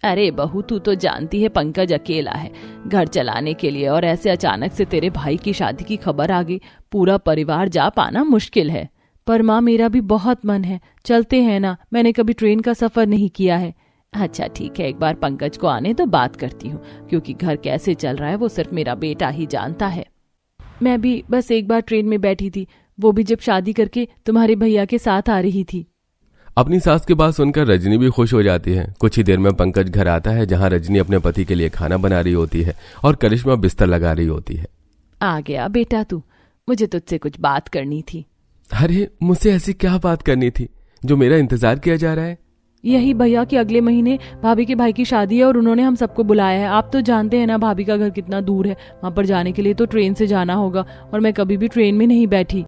अरे बहू, तू तो जानती है पंकज अकेला है घर चलाने के लिए, और ऐसे अचानक से तेरे भाई की शादी की खबर आ गई, पूरा परिवार जा पाना मुश्किल है। पर माँ, मेरा भी बहुत मन है, चलते हैं ना, मैंने कभी ट्रेन का सफर नहीं किया है। अच्छा ठीक है, एक बार पंकज को आने तो बात करती हूँ, क्योंकि घर कैसे चल रहा है वो सिर्फ मेरा बेटा ही जानता है। मैं भी बस एक बार ट्रेन में बैठी थी, वो भी जब शादी करके तुम्हारे भैया के साथ आ रही थी। अपनी सास की बात सुनकर रजनी भी खुश हो जाती है। कुछ ही देर में पंकज घर आता है, जहां रजनी अपने पति के लिए खाना बना रही होती है और करिश्मा बिस्तर लगा रही होती है। आ गया बेटा तू, मुझे तुझसे कुछ बात करनी थी। अरे मुझसे ऐसी क्या बात करनी थी जो मेरा इंतजार किया जा रहा है? यही भैया कि अगले महीने भाभी के भाई की शादी है और उन्होंने हम सबको बुलाया है। आप तो जानते हैं ना भाभी का घर कितना दूर है, वहां पर जाने के लिए तो ट्रेन से जाना होगा, और मैं कभी भी ट्रेन में नहीं बैठी।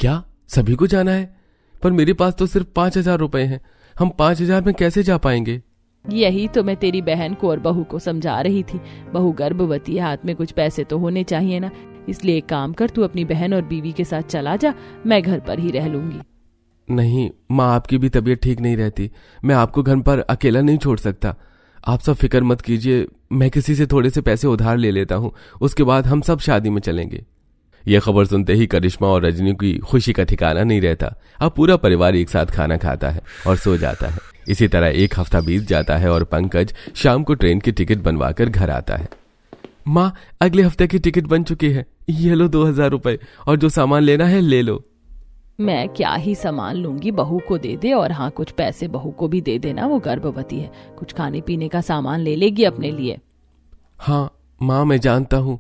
क्या सभी को जाना है? पर मेरे पास तो सिर्फ 5,000 रुपए हैं, हम 5,000 में कैसे जा पाएंगे? यही तो मैं तेरी बहन को और बहू को समझा रही थी। बहू गर्भवती है, हाथ में कुछ पैसे तो होने चाहिए ना, इसलिए एक काम कर, तू अपनी बहन और बीवी के साथ चला जा, मैं घर पर ही रह लूंगी। नहीं माँ, आपकी भी तबीयत ठीक नहीं रहती, मैं आपको घर पर अकेला नहीं छोड़ सकता। आप सब फिक्र मत कीजिए, मैं किसी से थोड़े से पैसे उधार ले लेता हूँ, उसके बाद हम सब शादी में चलेंगे। यह खबर सुनते ही करिश्मा और रजनी की खुशी का ठिकाना नहीं रहता। अब पूरा परिवार एक साथ खाना खाता है और सो जाता है। इसी तरह एक हफ्ता बीत जाता है और पंकज शाम को ट्रेन की टिकट बनवाकर घर आता है। माँ, अगले हफ्ते की टिकट बन चुकी है, ये लो 2,000 रुपए, और जो सामान लेना है ले लो। मैं क्या ही सामान लूंगी, बहू को दे दे, और हाँ कुछ पैसे बहू को भी दे देना, वो गर्भवती है, कुछ खाने पीने का सामान ले लेगी अपने लिए। हाँ माँ, मैं जानता हूँ,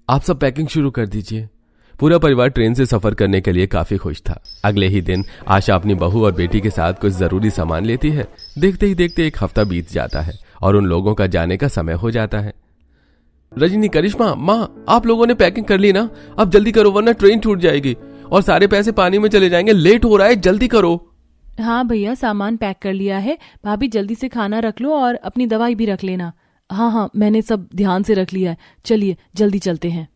आप सब पैकिंग शुरू कर दीजिए। पूरा परिवार ट्रेन से सफर करने के लिए काफी खुश था। अगले ही दिन आशा अपनी बहू और बेटी के साथ कुछ जरूरी सामान लेती है। देखते ही देखते एक हफ्ता बीत जाता है और उन लोगों का जाने का समय हो जाता है। रजनी, करिश्मा, माँ, आप लोगों ने पैकिंग कर ली ना? अब जल्दी करो वरना ट्रेन छूट जाएगी और सारे पैसे पानी में चले जाएंगे, लेट हो रहा है, जल्दी करो। हाँ भैया, सामान पैक कर लिया है, भाभी जल्दी से खाना रख लो और अपनी दवाई भी रख लेना। हाँ, मैंने सब ध्यान से रख लिया है, चलिए जल्दी चलते हैं।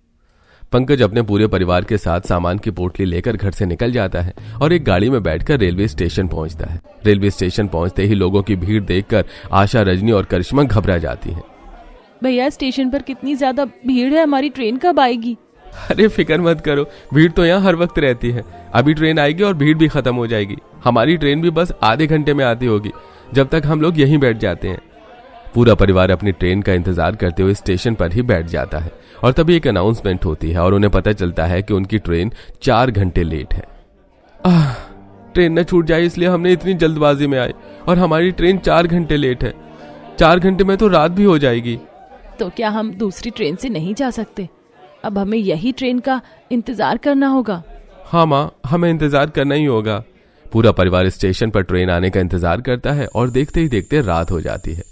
पंकज अपने पूरे परिवार के साथ सामान की पोटली लेकर घर से निकल जाता है और एक गाड़ी में बैठकर रेलवे स्टेशन पहुंचता है। रेलवे स्टेशन पहुंचते ही लोगों की भीड़ देखकर आशा, रजनी और करिश्मा घबरा जाती हैं। भैया, स्टेशन पर कितनी ज्यादा भीड़ है, हमारी ट्रेन कब आएगी? अरे फिक्र मत करो, भीड़ तो यहाँ हर वक्त रहती है, अभी ट्रेन आएगी और भीड़ भी खत्म हो जाएगी। हमारी ट्रेन भी बस आधे घंटे में आती होगी, जब तक हम लोग यहीं बैठ जाते हैं। पूरा परिवार अपनी ट्रेन का इंतजार करते हुए स्टेशन पर ही बैठ जाता है और तभी एक अनाउंसमेंट होती है और उन्हें पता चलता है कि उनकी ट्रेन 4 घंटे लेट है। ट्रेन न छूट जाए इसलिए हमने इतनी जल्दबाजी में आए और हमारी ट्रेन 4 घंटे लेट है। 4 घंटे में तो रात भी हो जाएगी। तो क्या हम दूसरी ट्रेन से नहीं जा सकते? अब हमें यही ट्रेन का इंतजार करना होगा। हाँ माँ, हमें इंतजार करना ही होगा। पूरा परिवार स्टेशन पर ट्रेन आने का इंतजार करता है और देखते ही देखते रात हो जाती है।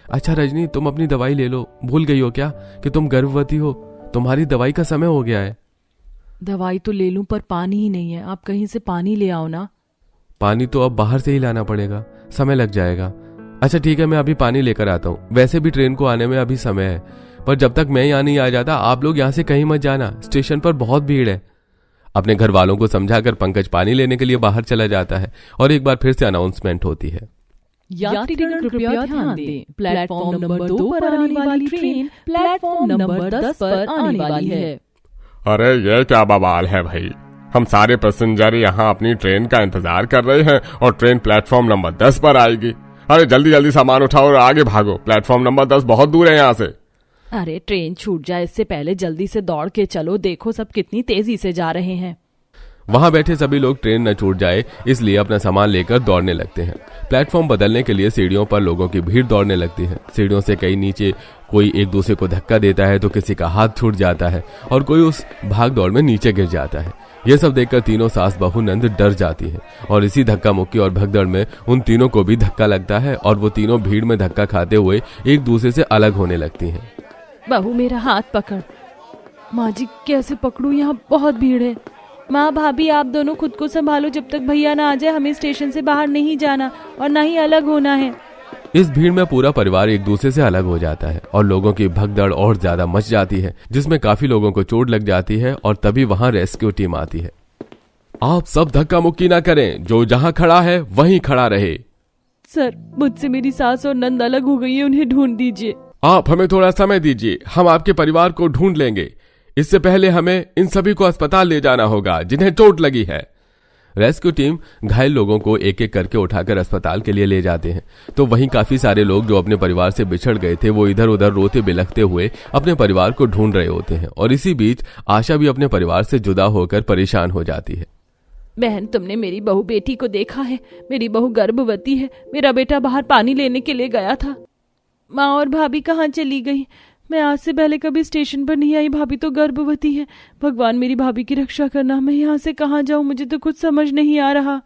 अच्छा रजनी, तुम अपनी दवाई ले लो, भूल गई हो क्या कि तुम गर्भवती हो? तुम्हारी दवाई का समय हो गया है। दवाई तो ले लूं पर पानी ही नहीं है, आप कहीं से पानी ले आओ ना। पानी तो अब बाहर से ही लाना पड़ेगा, समय लग जाएगा। अच्छा ठीक है, मैं अभी पानी लेकर आता हूँ। वैसे भी ट्रेन को आने में अभी समय है, पर जब तक मैं यहाँ नहीं आ जाता आप लोग यहाँ से कहीं मत जाना, स्टेशन पर बहुत भीड़ है। अपने घर वालों को समझाकर पंकज पानी लेने के लिए बाहर चला जाता है और एक बार फिर से अनाउंसमेंट होती है। यात्रीगण कृपया ध्यान दें, प्लेटफॉर्म नंबर 2 पर आने वाली ट्रेन प्लेटफॉर्म नंबर 10 पर आने वाली है। अरे ये क्या बवाल है भाई, हम सारे पैसेंजर यहाँ अपनी ट्रेन का इंतजार कर रहे हैं और ट्रेन प्लेटफॉर्म नंबर 10 पर आएगी। अरे जल्दी जल्दी सामान उठाओ और आगे भागो, प्लेटफॉर्म नंबर 10 बहुत दूर है यहाँ से। अरे ट्रेन छूट जाए इससे पहले जल्दी से दौड़ के चलो, देखो सब कितनी तेजी से जा रहे हैं। वहां बैठे सभी लोग ट्रेन न छूट जाए इसलिए अपना सामान लेकर दौड़ने लगते हैं। प्लेटफॉर्म बदलने के लिए सीढ़ियों पर लोगों की भीड़ दौड़ने लगती है। सीढ़ियों से कई नीचे, कोई एक दूसरे को धक्का देता है तो किसी का हाथ छूट जाता है और कोई उस भाग दौड़ में नीचे गिर जाता है। यह सब देखकर तीनों सास बहू नंद डर जाती है और इसी धक्का मुक्की और भगदड़ में उन तीनों को भी धक्का लगता है और वो तीनों भीड़ में धक्का खाते हुए एक दूसरे से अलग होने लगती हैं। बहू मेरा हाथ पकड़। माँ जी कैसे पकड़ूं, यहाँ बहुत भीड़ है। माँ भाभी आप दोनों खुद को संभालो, जब तक भैया ना आ जाए हमें स्टेशन से बाहर नहीं जाना और ना ही अलग होना है। इस भीड़ में पूरा परिवार एक दूसरे से अलग हो जाता है और लोगों की भगदड़ और ज्यादा मच जाती है, जिसमें काफी लोगों को चोट लग जाती है और तभी वहां रेस्क्यू टीम आती है। आप सब धक्का मुक्की ना करें, जो जहां खड़ा है वहीं खड़ा रहे। सर, मुझसे मेरी सास और नंद अलग हो गई है, उन्हें ढूंढ दीजिए। आप हमें थोड़ा समय दीजिए, हम आपके परिवार को ढूंढ लेंगे। इससे पहले हमें इन सभी को अस्पताल ले जाना होगा जिन्हें चोट लगी है। रेस्क्यू टीम घायल लोगों को एक एक करके उठाकर अस्पताल के लिए ले जाते हैं। तो वहीं काफी सारे लोग जो अपने परिवार से बिछड़ गए थे वो इधर उधर रोते बिलखते हुए अपने परिवार को ढूंढ रहे होते हैं। और इसी बीच आशा भी अपने परिवार से जुदा होकर परेशान हो जाती है। बहन, तुमने मेरी बहू बेटी को देखा है? मेरी बहू गर्भवती है। मेरा बेटा बाहर पानी लेने के लिए गया था। माँ और भाभी कहाँ चली गई? मैं आज से पहले कभी स्टेशन पर नहीं आई। भाभी तो गर्भवती है। भगवान मेरी भाभी की रक्षा करना। मैं यहाँ से कहाँ जाऊँ? मुझे तो कुछ समझ नहीं आ रहा।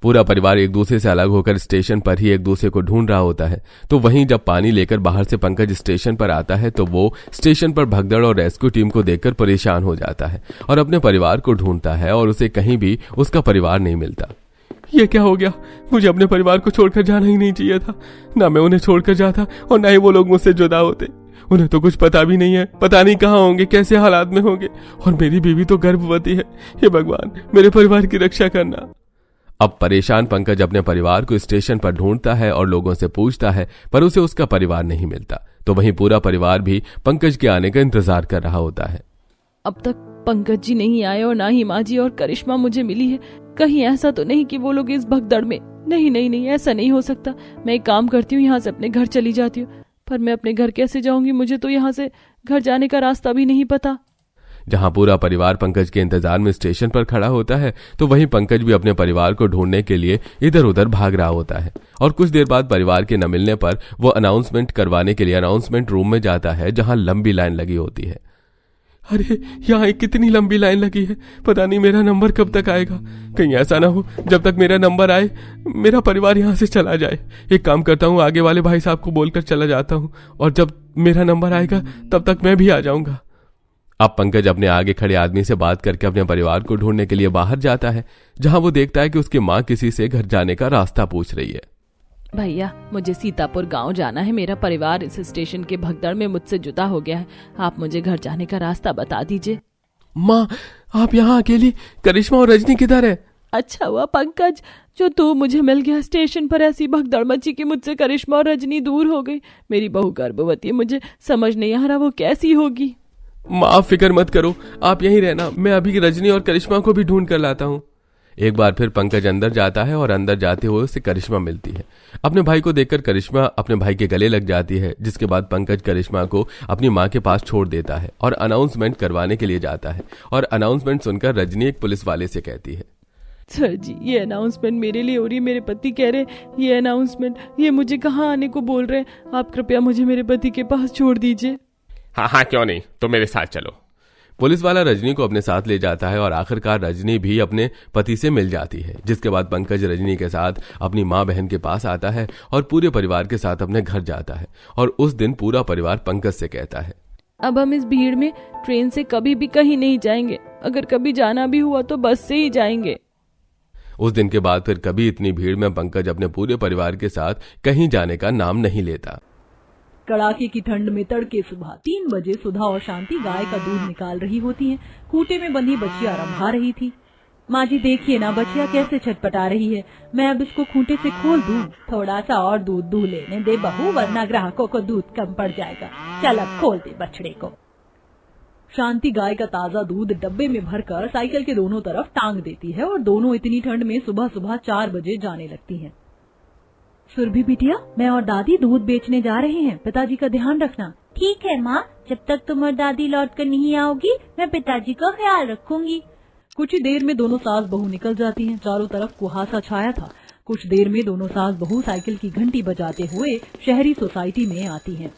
पूरा परिवार एक दूसरे से अलग होकर स्टेशन पर ही एक दूसरे को ढूंढ रहा होता है। तो वहीं जब पानी लेकर बाहर से पंकज स्टेशन पर आता है तो वो स्टेशन पर भगदड़ और रेस्क्यू टीम को देखकर परेशान हो जाता है और अपने परिवार को ढूंढता है और उसे कहीं भी उसका परिवार नहीं मिलता। ये क्या हो गया? मुझे अपने परिवार को छोड़कर जाना ही नहीं चाहिए था। ना मैं उन्हें छोड़कर जाता और ना ही वो लोग मुझसे जुदा होते। उन्हें तो कुछ पता भी नहीं है, पता नहीं कहाँ होंगे, कैसे हालात में होंगे। और मेरी बीवी तो गर्भवती है। हे भगवान, मेरे परिवार की रक्षा करना। अब परेशान पंकज अपने परिवार को स्टेशन पर ढूंढता है और लोगों से पूछता है, पर उसे उसका परिवार नहीं मिलता। तो वहीं पूरा परिवार भी पंकज के आने का इंतजार कर रहा होता है। अब तक पंकज जी नहीं आए और ना ही माँ जी और करिश्मा मुझे मिली है। कहीं ऐसा तो नहीं कि वो लोग इस भगदड़ में? नहीं नहीं नहीं, ऐसा नहीं हो सकता। मैं एक काम करती हूँ, यहाँ से अपने घर चली जाती हूँ। पर मैं अपने घर कैसे जाऊंगी? मुझे तो यहाँ से घर जाने का रास्ता भी नहीं पता। जहां पूरा परिवार पंकज के इंतजार में स्टेशन पर खड़ा होता है तो वहीं पंकज भी अपने परिवार को ढूंढने के लिए इधर उधर भाग रहा होता है। और कुछ देर बाद परिवार के न मिलने पर वो अनाउंसमेंट करवाने के लिए अनाउंसमेंट रूम में जाता है जहां लंबी लाइन लगी होती है। अरे, यहाँ कितनी लंबी लाइन लगी है। पता नहीं मेरा नंबर कब तक आएगा। कहीं ऐसा ना हो जब तक मेरा नंबर आए मेरा परिवार यहाँ से चला जाए। एक काम करता हूँ, आगे वाले भाई साहब को बोलकर चला जाता हूँ और जब मेरा नंबर आएगा तब तक मैं भी आ जाऊंगा। अब पंकज अपने आगे खड़े आदमी से बात करके अपने परिवार को ढूंढने के लिए बाहर जाता है, जहां वो देखता है कि उसकी माँ किसी से घर जाने का रास्ता पूछ रही है। भैया, मुझे सीतापुर गांव जाना है। मेरा परिवार इस स्टेशन के भगदड़ में मुझसे जुदा हो गया है। आप मुझे घर जाने का रास्ता बता दीजिए। माँ, आप यहाँ अकेली? करिश्मा और रजनी किधर है? अच्छा हुआ पंकज जो तू मुझे मिल गया। स्टेशन पर ऐसी भगदड़ मची कि मुझसे करिश्मा और रजनी दूर हो गई। मेरी बहू गर्भवती है। मुझे समझ नहीं आ रहा वो कैसी होगी। माँ, आप फिक्र मत करो, आप यहीं रहना। मैं अभी रजनी और करिश्मा को भी ढूंढ कर लाता हूँ। एक बार फिर पंकज अंदर जाता है और अंदर जाते हुए उसे करिश्मा मिलती है। अपने भाई को देखकर करिश्मा अपने भाई के गले लग जाती है, जिसके बाद पंकज करिश्मा को अपनी माँ के पास छोड़ देता है और अनाउंसमेंट करवाने के लिए जाता है। और अनाउंसमेंट सुनकर रजनी एक पुलिस वाले से कहती है, सर जी, ये अनाउंसमेंट मेरे लिए हो रही है। मेरे पति कह रहे ये अनाउंसमेंट, ये मुझे कहाँ आने को बोल रहे हैं। आप कृपया मुझे मेरे पति के पास छोड़ दीजिए। हाँ हाँ, क्यों नहीं, तो मेरे साथ चलो। पुलिस वाला रजनी को अपने साथ ले जाता है और आखिरकार रजनी भी अपने पति से मिल जाती है। जिसके बाद पंकज रजनी के साथ अपनी माँ बहन के पास आता है और पूरे परिवार के साथ अपने घर जाता है। और उस दिन पूरा परिवार पंकज से कहता है, अब हम इस भीड़ में ट्रेन से कभी भी कहीं नहीं जाएंगे। अगर कभी जाना भी हुआ तो बस से ही जाएंगे। उस दिन के बाद फिर कभी इतनी भीड़ में पंकज अपने पूरे परिवार के साथ कहीं जाने का नाम नहीं लेता। कड़ाके की ठंड में तड़के सुबह 3 बजे सुधा और शांति गाय का दूध निकाल रही होती हैं। खूंटे में बंधी बच्चिया रंभा रही थी। माँ जी देखिए ना, बच्चिया कैसे छटपटा रही है। मैं अब इसको खूंटे से खोल दूं? थोड़ा सा और दूध दूह लेने दे बहू, वरना ग्राहकों को दूध कम पड़ जाएगा। चल अब खोल दे बछड़े को। शांति गाय का ताजा दूध डब्बे में भरकर साइकिल के दोनों तरफ टांग देती है और दोनों इतनी ठंड में सुबह सुबह 4 बजे जाने लगती हैं। सुरभि बिटिया, मैं और दादी दूध बेचने जा रहे हैं, पिताजी का ध्यान रखना। ठीक है माँ, जब तक तुम और दादी लौट कर नहीं आओगी मैं पिताजी का ख्याल रखूंगी। कुछ ही देर में दोनों सास बहू निकल जाती हैं। चारों तरफ कुहासा छाया था। कुछ देर में दोनों सास बहू साइकिल की घंटी बजाते हुए शहरी सोसाइटी में आती हैं।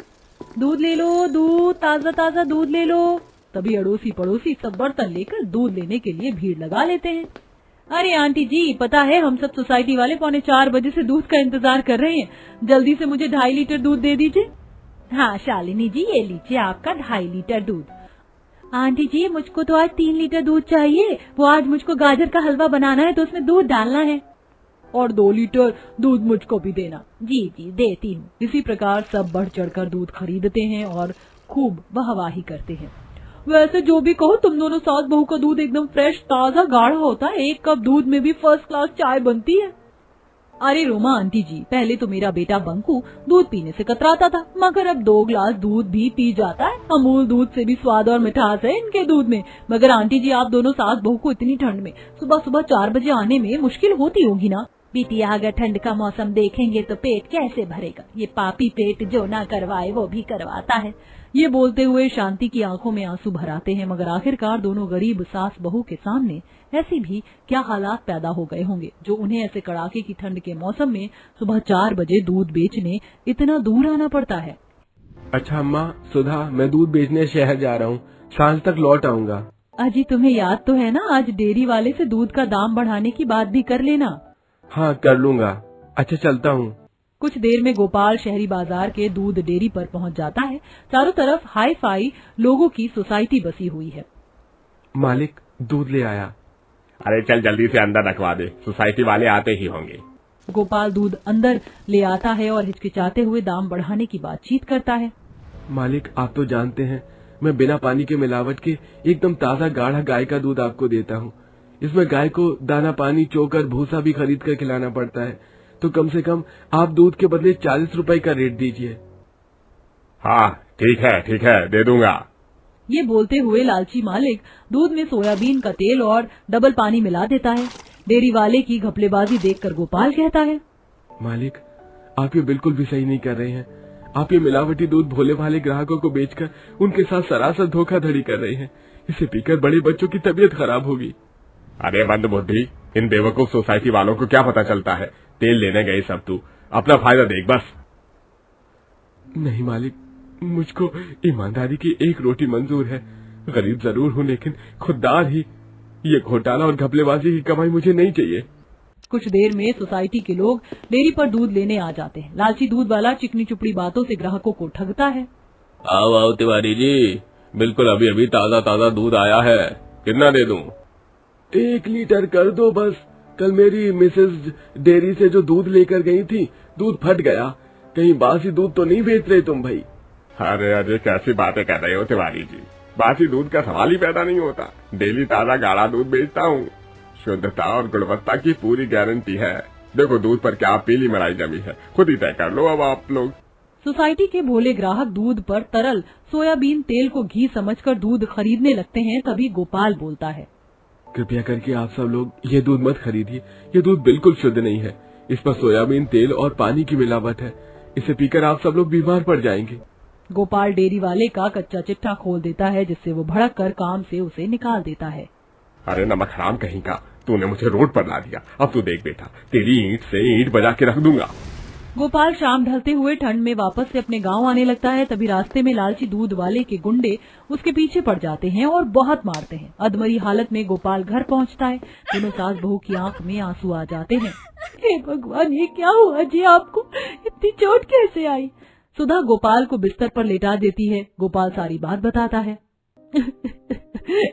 दूध ले लो, दूध, ताजा ताजा दूध ले लो। तभी अड़ोसी पड़ोसी सब बर्तन लेकर दूध लेने के लिए भीड़ लगा लेते हैं। अरे आंटी जी, पता है हम सब सोसाइटी वाले 3:45 बजे से दूध का इंतजार कर रहे हैं। जल्दी से मुझे 2.5 लीटर दूध दे दीजिए। हाँ शालिनी जी, ये लीजिए आपका 2.5 लीटर दूध। आंटी जी, मुझको तो आज 3 लीटर दूध चाहिए। वो आज मुझको गाजर का हलवा बनाना है तो उसमें दूध डालना है। और 2 लीटर दूध मुझको भी देना। जी जी, देती हूँ। इसी प्रकार सब बढ़ चढ़कर दूध खरीदते हैं और खूब वाहवाही करते हैं। वैसे जो भी कहो, तुम दोनों सास बहू का दूध एकदम फ्रेश, ताजा, गाढ़ा होता है। 1 कप दूध में भी फर्स्ट क्लास चाय बनती है। अरे रोमा आंटी जी, पहले तो मेरा बेटा बंकू दूध पीने से कतराता था, मगर अब 2 गिलास दूध भी पी जाता है। अमूल दूध से भी स्वाद और मिठास है इनके दूध में। मगर आंटी जी, आप दोनों सास बहू को इतनी ठंड में सुबह सुबह 4 बजे आने में मुश्किल होती होगी ना? बिटिया, अगर ठंड का मौसम देखेंगे तो पेट कैसे भरेगा? ये पापी पेट जो ना करवाए वो भी करवाता है। ये बोलते हुए शांति की आंखों में आंसू भर आते हैं। मगर आखिरकार दोनों गरीब सास बहू के सामने ऐसी भी क्या हालात पैदा हो गए होंगे जो उन्हें ऐसे कड़ाके की ठंड के मौसम में सुबह 4 बजे दूध बेचने इतना दूर आना पड़ता है। अच्छा अम्मा, सुधा, मैं दूध बेचने शहर जा रहा हूँ, सांझ तक लौट आऊंगा। अजी, तुम्हें याद तो है ना, आज डेयरी वाले से दूध का दाम बढ़ाने की बात भी कर लेना। हाँ, कर लूंगा। अच्छा, चलता हूँ। कुछ देर में गोपाल शहरी बाजार के दूध डेयरी पर पहुंच जाता है। चारों तरफ हाई फाई लोगों की सोसाइटी बसी हुई है। मालिक, दूध ले आया। अरे चल जल्दी से अंदर रखवा दे, सोसाइटी वाले आते ही होंगे। गोपाल दूध अंदर ले आता है और हिचकिचाते हुए दाम बढ़ाने की बातचीत करता है। मालिक, आप तो जानते हैं मैं बिना पानी के मिलावट के एकदम ताजा गाढ़ा गाय का दूध आपको देता हूँ। इसमें गाय को दाना पानी चोकर भूसा भी खरीद कर खिलाना पड़ता है, तो कम से कम आप दूध के बदले 40 रुपए का रेट दीजिए। हाँ ठीक है, दे दूंगा। ये बोलते हुए लालची मालिक दूध में सोयाबीन का तेल और डबल पानी मिला देता है। डेयरी वाले की घपलेबाजी देखकर गोपाल कहता है, मालिक, आप ये बिल्कुल भी सही नहीं कर रहे हैं। आप ये मिलावटी दूध भोले भाले ग्राहकों को बेचकर उनके साथ सरासर धोखाधड़ी कर रहे हैं। इसे पीकर बड़े बच्चों की तबीयत खराब होगी। अरे बंद बुद्धि, इन बेवकूफ सोसाइटी वालों को क्या पता चलता है? तेल लेने गए सब, तू अपना फायदा देख बस। नहीं मालिक, मुझको ईमानदारी की एक रोटी मंजूर है। गरीब जरूर हूँ लेकिन खुददार ही। ये घोटाला और घपलेबाजी की कमाई मुझे नहीं चाहिए। कुछ देर में सोसाइटी के लोग डेयरी पर दूध लेने आ जाते हैं। लालची दूध वाला चिकनी चुपड़ी बातों से ग्राहकों को ठगता है। आओ तिवारी जी, बिल्कुल अभी अभी ताजा ताजा दूध आया है, कितना दे दूं? 1 लीटर कर दो बस। कल मेरी मिसेज डेयरी से जो दूध लेकर गई थी, दूध फट गया। कहीं बासी दूध तो नहीं बेच रहे तुम भाई? अरे कैसी बातें कर रहे हो तिवारी जी, बासी दूध का सवाल ही पैदा नहीं होता। डेली ताजा गाढ़ा दूध बेचता हूँ, शुद्धता और गुणवत्ता की पूरी गारंटी है। देखो दूध पर क्या पीली मलाई जमी है, खुद ही तय कर लो अब आप लोग। सोसाइटी के भोले ग्राहक दूध पर तरल सोयाबीन तेल को घी समझकर दूध खरीदने लगते हैं। तभी गोपाल बोलता है, कृपया करके आप सब लोग ये दूध मत खरीदिए। ये दूध बिल्कुल शुद्ध नहीं है। इस पर सोयाबीन तेल और पानी की मिलावट है। इसे पीकर आप सब लोग बीमार पड़ जाएंगे। गोपाल डेयरी वाले का कच्चा चिट्ठा खोल देता है, जिससे वो भड़क कर काम से उसे निकाल देता है। अरे नमक हराम कहीं का, तूने मुझे रोड पर ला दिया। अब तू देख बेटा, तेरी ईंट से ईंट बजा के रख दूंगा। गोपाल शाम ढलते हुए ठंड में वापस से अपने गांव आने लगता है। तभी रास्ते में लालची दूध वाले के गुंडे उसके पीछे पड़ जाते हैं और बहुत मारते हैं। अधमरी हालत में गोपाल घर पहुंचता है। दोनों सास बहू की आंख में आंसू आ जाते हैं। हे भगवान, ये क्या हुआ जी? आपको इतनी चोट कैसे आई? सुधा गोपाल को बिस्तर पर लेटा देती है। गोपाल सारी बात बताता है।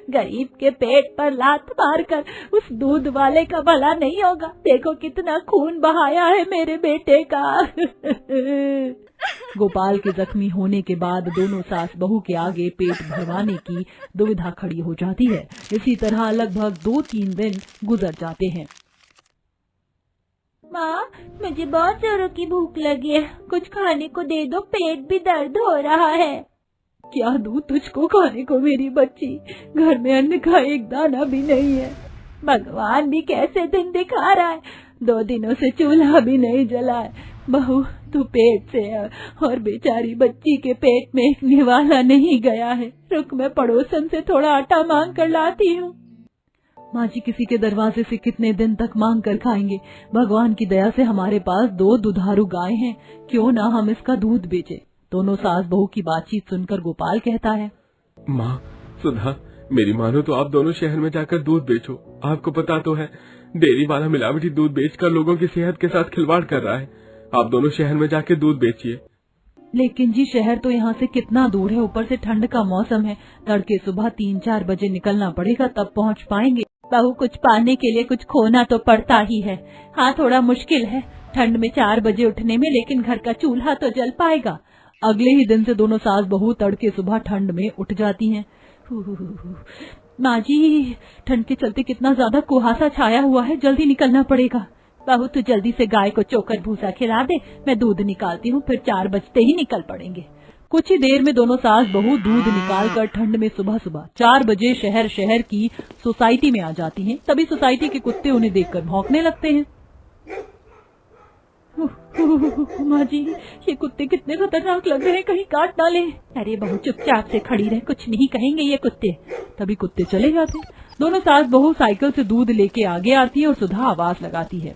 गरीब के पेट पर लात मारकर उस दूध वाले का भला नहीं होगा। देखो कितना खून बहाया है मेरे बेटे का। गोपाल के जख्मी होने के बाद दोनों सास बहू के आगे पेट भरवाने की दुविधा खड़ी हो जाती है। इसी तरह लगभग 2-3 दिन गुजर जाते हैं। माँ, मुझे बहुत जोरों की भूख लगी है, कुछ खाने को दे दो, पेट भी दर्द हो रहा है। क्या दूं तुझको खाने को मेरी बच्ची? घर में अन्न का एक दाना भी नहीं है। भगवान भी कैसे दिन दिखा रहा है, 2 दिनों से चूल्हा भी नहीं जला है। बहू, तू पेट से है और बेचारी बच्ची के पेट में एक निवाला नहीं गया है। रुक, मैं पड़ोसन से थोड़ा आटा मांग कर लाती हूँ। माँ जी, किसी के दरवाजे से कितने दिन तक मांग कर खाएंगे? भगवान की दया से हमारे पास 2 दुधारू गाय हैं, क्यों ना हम इसका दूध बेचे। दोनों सास बहू की बातचीत सुनकर गोपाल कहता है, माँ, सुधा, मेरी मानो तो आप दोनों शहर में जाकर दूध बेचो। आपको पता तो है डेयरी वाला मिलावटी दूध बेचकर लोगों की सेहत के साथ खिलवाड़ कर रहा है। आप दोनों शहर में जाकर दूध बेचिए। लेकिन जी, शहर तो यहाँ से कितना दूर है, ऊपर से ठंड का मौसम है। तड़के सुबह 3-4 बजे निकलना पड़ेगा, तब पहुँच पाएंगे। बहू, कुछ पाने के लिए कुछ खोना तो पड़ता ही है। हाँ, थोड़ा मुश्किल है ठंड में 4 बजे उठने में, लेकिन घर का चूल्हा तो जल पाएगा। अगले ही दिन से दोनों सास बहू तड़के सुबह ठंड में उठ जाती हैं। माँ जी, ठंड के चलते कितना ज्यादा कुहासा छाया हुआ है, जल्दी निकलना पड़ेगा। बहू तू जल्दी से गाय को चोकर भूसा खिला दे, मैं दूध निकालती हूँ, फिर 4 बजते ही निकल पड़ेंगे। कुछ ही देर में दोनों सास बहू दूध निकालकर ठंड में सुबह सुबह 4 बजे शहर की सोसाइटी में आ जाती हैं। तभी सोसाइटी के कुत्ते उन्हें देखकर भौंकने लगते हैं। माँ जी, ये कुत्ते कितने खतरनाक लग रहे हैं, कहीं काट डाले। अरे बहू चुपचाप से खड़ी रहे, कुछ नहीं कहेंगे ये कुत्ते। तभी कुत्ते चले जाते। दोनों सास बहू साइकिल से दूध लेके आगे आती है और सुधा आवाज लगाती है,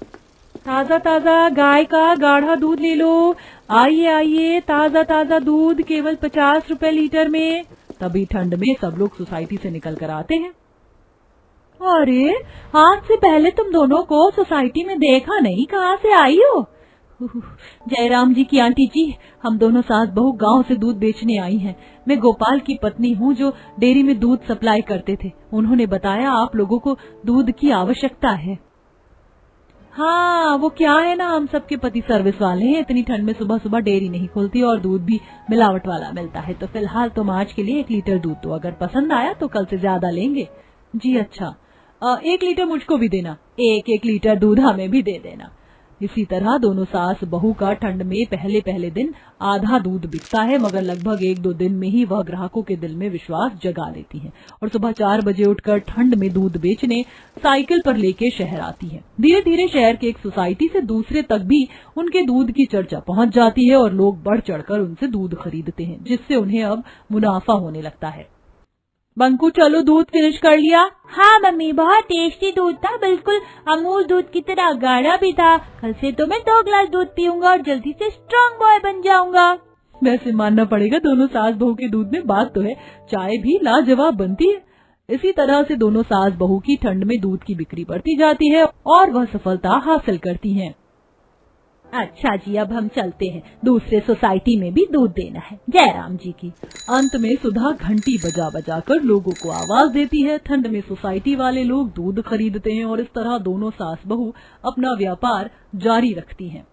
ताजा ताजा गाय का गाढ़ा दूध ले लो, आइए आइए, ताजा ताजा दूध केवल 50 रुपए लीटर में। तभी ठंड में सब लोग सोसाइटी से निकल कर आते हैं। अरे आज से पहले तुम दोनों को सोसाइटी में देखा नहीं, कहाँ से आई हो? जयराम जी की आंटी जी, हम दोनों सास बहू गांव से दूध बेचने आई हैं। मैं गोपाल की पत्नी हूँ जो डेयरी में दूध सप्लाई करते थे। उन्होंने बताया आप लोगों को दूध की आवश्यकता है। हाँ वो क्या है ना, हम सबके पति सर्विस वाले हैं, इतनी ठंड में सुबह सुबह डेयरी नहीं खुलती और दूध भी मिलावट वाला मिलता है। तो फिलहाल तुम आज के लिए 1 लीटर दूध दो, अगर पसंद आया तो कल से ज्यादा लेंगे। जी अच्छा, 1 लीटर मुझको भी देना, 1 लीटर दूध हमें भी दे देना। इसी तरह दोनों सास बहू का ठंड में पहले दिन आधा दूध बिकता है, मगर लगभग 1-2 दिन में ही वह ग्राहकों के दिल में विश्वास जगा लेती हैं और सुबह 4 बजे उठकर ठंड में दूध बेचने साइकिल पर लेके शहर आती है। धीरे धीरे शहर के एक सोसाइटी से दूसरे तक भी उनके दूध की चर्चा पहुंच जाती है और लोग बढ़ चढ़कर उनसे दूध खरीदते हैं, जिससे उन्हें अब मुनाफा होने लगता है। बंकू चलो दूध फिनिश कर लिया? हाँ मम्मी, बहुत टेस्टी दूध था, बिल्कुल अमूल दूध की तरह गाढ़ा भी था। कल से तो मैं 2 गिलास दूध पीऊंगा और जल्दी से स्ट्रॉन्ग बॉय बन जाऊंगा। वैसे मानना पड़ेगा दोनों सास बहू के दूध में बात तो है, चाय भी लाजवाब बनती है। इसी तरह से दोनों सास बहू की ठंड में दूध की बिक्री बढ़ती जाती है और वह सफलता हासिल करती हैं। अच्छा जी, अब हम चलते हैं, दूसरे सोसाइटी में भी दूध देना है जयराम जी की। अंत में सुधा घंटी बजा बजा कर लोगों को आवाज देती है। ठंड में सोसाइटी वाले लोग दूध खरीदते हैं और इस तरह दोनों सास बहू अपना व्यापार जारी रखती हैं।